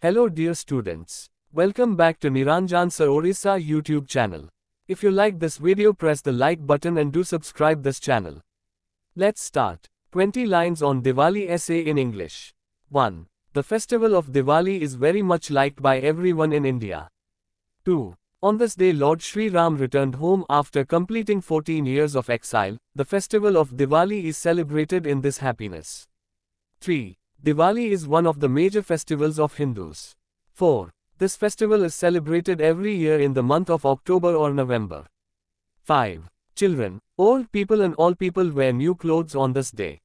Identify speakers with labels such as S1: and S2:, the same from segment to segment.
S1: Hello dear students. Welcome back to Niranjan Sir Orissa YouTube channel. If you like this video, press the like button and do subscribe this channel. Let's start. 20 lines on Diwali essay in English. 1. The festival of Diwali is very much liked by everyone in India. 2. On this day Lord Sri Ram returned home after completing 14 years of exile. The festival of Diwali is celebrated in this happiness. 3. Diwali is one of the major festivals of Hindus. 4. This festival is celebrated every year in the month of October or November. 5. Children, old people and all people wear new clothes on this day.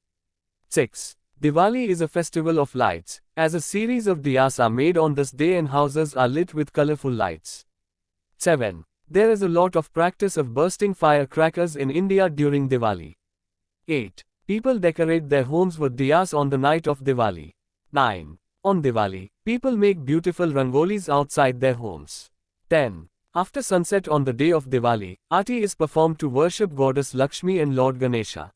S1: 6. Diwali is a festival of lights, as a series of diyas are made on this day and houses are lit with colorful lights. 7. There is a lot of practice of bursting firecrackers in India during Diwali. 8. People decorate their homes with diyas on the night of Diwali. 9. On Diwali, people make beautiful rangolis outside their homes. 10. After sunset on the day of Diwali, Aarti is performed to worship goddess Lakshmi and Lord Ganesha.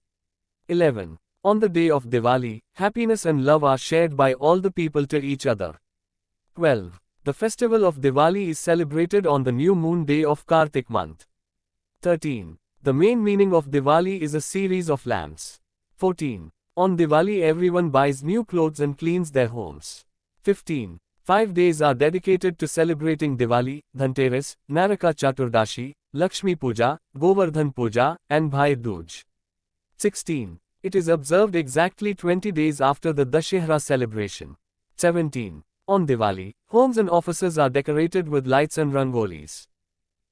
S1: 11. On the day of Diwali, happiness and love are shared by all the people to each other. 12. The festival of Diwali is celebrated on the new moon day of Kartik month. 13. The main meaning of Diwali is a series of lamps. 14. On Diwali everyone buys new clothes and cleans their homes. 15. 5 days are dedicated to celebrating Diwali, Dhanteras, Naraka Chaturdashi, Lakshmi Puja, Govardhan Puja, and Bhai Dooj. 16. It is observed exactly 20 days after the Dashehra celebration. 17. On Diwali, homes and offices are decorated with lights and rangolis.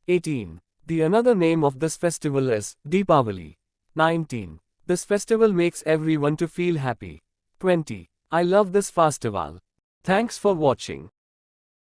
S1: 18. The another name of this festival is Deepavali. 19. This festival makes everyone to feel happy. 20. I love this festival. Thanks for watching.